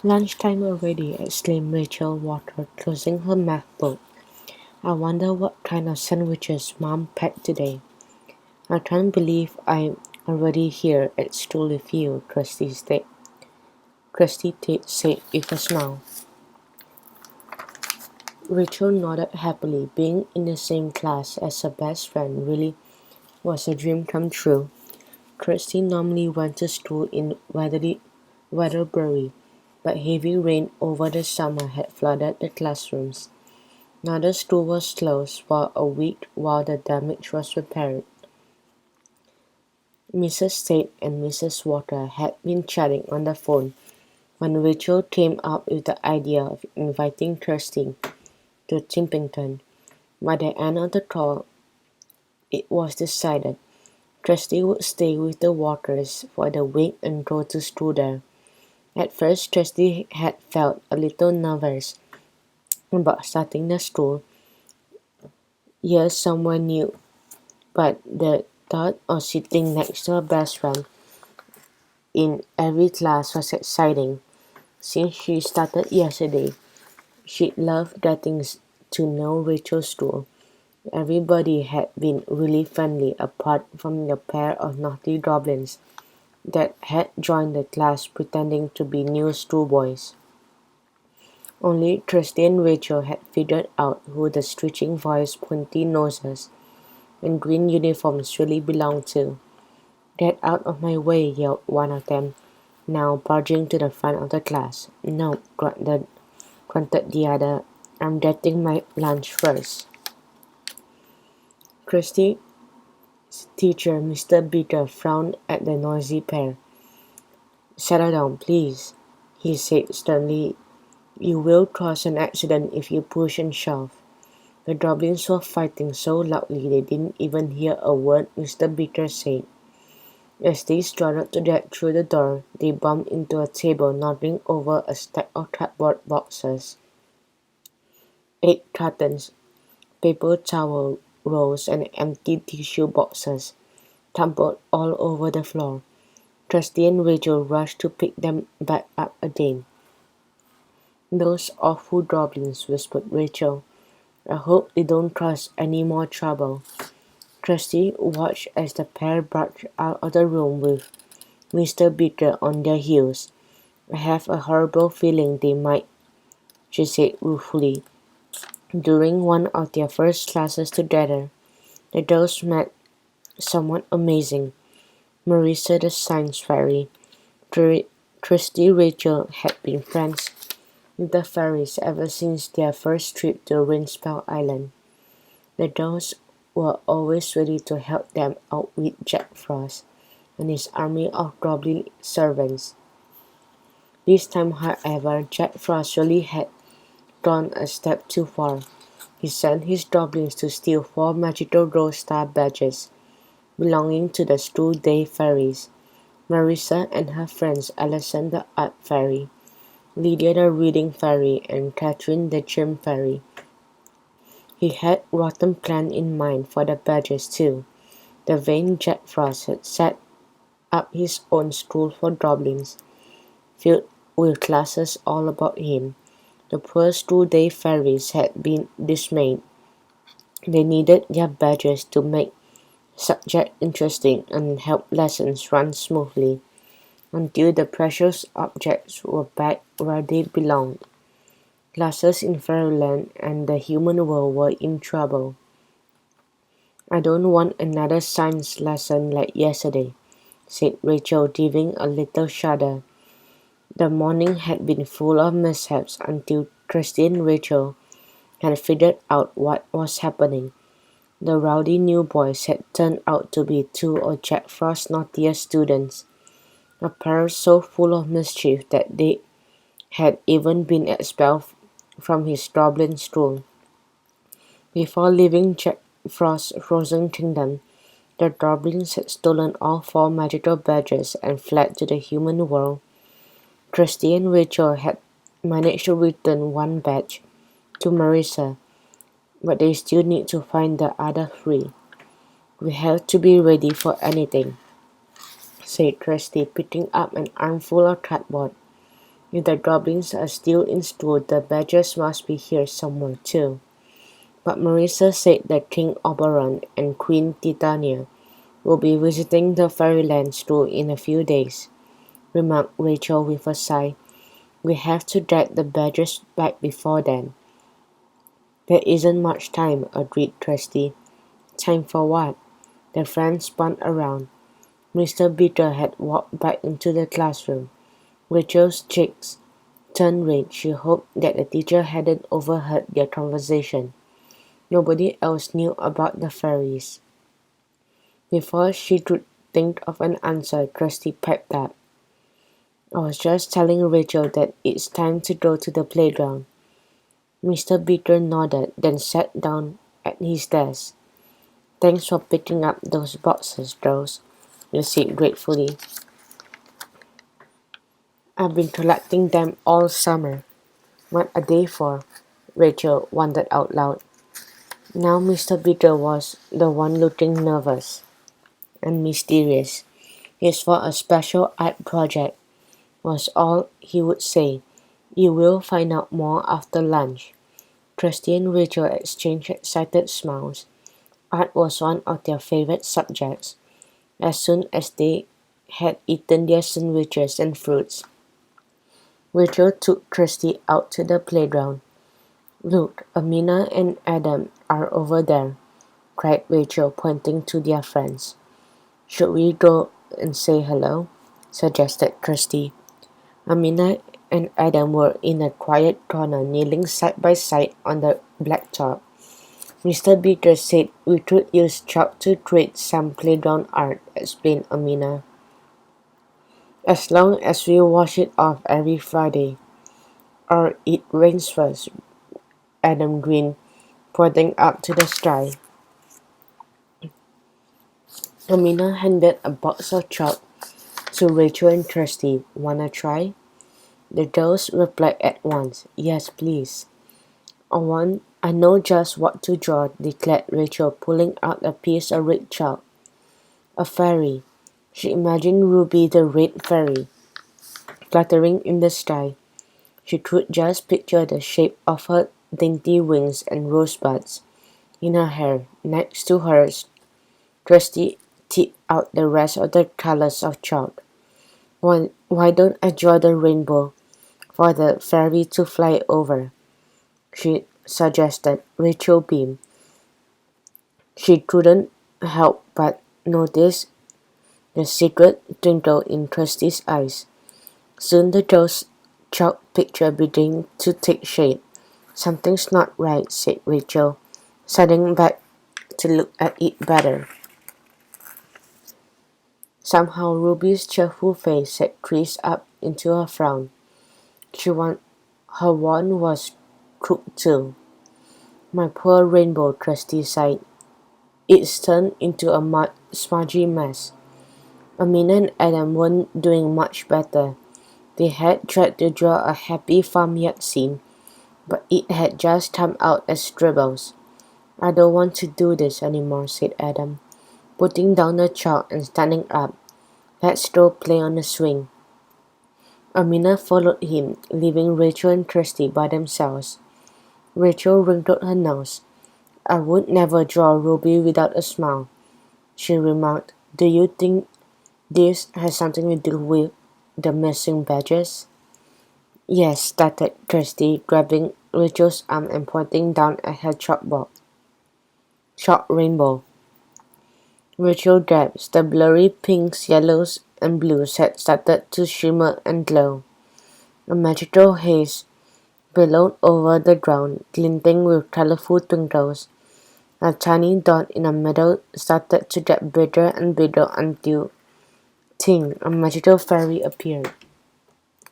Lunchtime already, exclaimed Rachel Water, closing her math book. I wonder what kind of sandwiches Mom packed today. I can't believe I'm already here at school with you, Christy said with a smile. Rachel nodded happily. Being in the same class as her best friend really was a dream come true. Kirsty normally went to school in Weatherbury, but heavy rain over the summer had flooded the classrooms. Now the school was closed for a week while the damage was repaired. Mrs. Tate and Mrs. Water had been chatting on the phone when Rachel came up with the idea of inviting Kirsty to Chimpington. By the end of the call, it was decided Kirsty would stay with the Waters for the week and go to school there. At first, Kirsty had felt a little nervous about starting the school year somewhere new, but the thought of sitting next to her best friend in every class was exciting. Since she started yesterday, she loved getting to know Rachel's school. Everybody had been really friendly apart from the pair of naughty goblins that had joined the class pretending to be new schoolboys. Only Kirsty and Rachel had figured out who the screeching voiced pointy noses and green uniforms really belonged to. Get out of my way, yelled one of them, now barging to the front of the class. No, grunted the other. I'm getting my lunch first. Kirsty's teacher, Mr. Beaker, frowned at the noisy pair. Settle down, please, he said sternly. You will cause an accident if you push and shove. The goblins were fighting so loudly they didn't even hear a word Mr. Beaker said. As they struggled to get through the door, they bumped into a table knocking over a stack of cardboard boxes. 8 cartons, paper towel rolls, and empty tissue boxes tumbled all over the floor. Kirsty and Rachel rushed to pick them back up again. Those awful goblins, whispered Rachel. I hope they don't cause any more trouble. Kirsty watched as the pair barged out of the room with Mr. Beaker on their heels. I have a horrible feeling they might, she said ruefully. During one of their first classes together, the girls met someone amazing, Marissa the Science Fairy. Kirsty Rachel had been friends with the fairies ever since their first trip to Rainspell Island. The girls were always ready to help them outwit Jack Frost and his army of goblin servants. This time, however, Jack Frost really had gone a step too far. He sent his goblins to steal 4 magical gold star badges belonging to the school day fairies, Marissa and her friends Alison the Art Fairy, Lydia the Reading Fairy, and Catherine the Gem Fairy. He had rotten plan in mind for the badges too. The vain Jack Frost had set up his own school for goblins, filled with classes all about him. The poor school-day fairies had been dismayed. They needed their badges to make subject interesting and help lessons run smoothly, until the precious objects were back where they belonged. Classes in Fairyland and the human world were in trouble. I don't want another science lesson like yesterday, said Rachel, giving a little shudder. The morning had been full of mishaps until Kirsty and Rachel had figured out what was happening. The rowdy new boys had turned out to be 2 of Jack Frost's naughtiest students, a pair so full of mischief that they had even been expelled from his goblin school. Before leaving Jack Frost's frozen kingdom, the goblins had stolen all 4 magical badges and fled to the human world. Kirsty and Rachel had managed to return 1 badge to Marissa, but they still need to find the other 3. We have to be ready for anything, said Kirsty, picking up an armful of cardboard. If the goblins are still in school, the badgers must be here somewhere too. But Marissa said that King Oberon and Queen Titania will be visiting the Fairyland school in a few days, remarked Rachel with a sigh. We have to drag the badgers back before then. There isn't much time, agreed Kirsty. Time for what? The friends spun around. Mr. Bitter had walked back into the classroom. Rachel's cheeks turned red. She hoped that the teacher hadn't overheard their conversation. Nobody else knew about the fairies. Before she could think of an answer, Kirsty piped up. I was just telling Rachel that it's time to go to the playground. Mr. Bitter nodded, then sat down at his desk. Thanks for picking up those boxes, girls, he said gratefully. I've been collecting them all summer. What are they for? Rachel wondered out loud. Now Mr. Bitter was the one looking nervous and mysterious. It's for a special art project, was all he would say. You will find out more after lunch. Kirsty and Rachel exchanged excited smiles. Art was one of their favorite subjects. As soon as they had eaten their sandwiches and fruits, Rachel took Kirsty out to the playground. Look, Amina and Adam are over there, cried Rachel, pointing to their friends. Should we go and say hello? Suggested Kirsty. Amina and Adam were in a quiet corner, kneeling side by side on the blacktop. Mr. Bitter said we could use chalk to create some playground art, explained Amina. As long as we wash it off every Friday. Or it rains first, Adam grinned, pointing up to the sky. Amina handed a box of chalk to Rachel and Kirsty. Wanna try? The girls replied at once. Yes, please. I know just what to draw, declared Rachel, pulling out a piece of red chalk. A fairy. She imagined Ruby the red fairy, fluttering in the sky. She could just picture the shape of her dainty wings and rosebuds in her hair. Next to hers, Kirsty tipped out the rest of the colors of chalk. Why don't I draw the rainbow for the fairy to fly over? She suggested. Rachel beamed. She couldn't help but notice the secret twinkle in Kirsty's eyes. Soon the girl's chalk picture began to take shape. Something's not right, said Rachel, sitting back to look at it better. Somehow Ruby's cheerful face had creased up into a frown. Her wand was crooked too. My poor rainbow, Kirsty sighed. It's turned into a smudgy mess. Amina and Adam weren't doing much better. They had tried to draw a happy farmyard scene, but it had just come out as scribbles. I don't want to do this anymore, said Adam, putting down the chalk and standing up. Let's go play on the swing. Amina followed him, leaving Rachel and Kirsty by themselves. Rachel wrinkled her nose. I would never draw Ruby without a smile, she remarked. Do you think this has something to do with the missing badges? Yes, started Kirsty, grabbing Rachel's arm and pointing down at her chalk rainbow. Rachel gasped. The blurry pinks, yellows, and blues had started to shimmer and glow. A magical haze billowed over the ground, glinting with colorful twinkles. A tiny dot in the middle started to get bigger and bigger until, ting, a magical fairy appeared.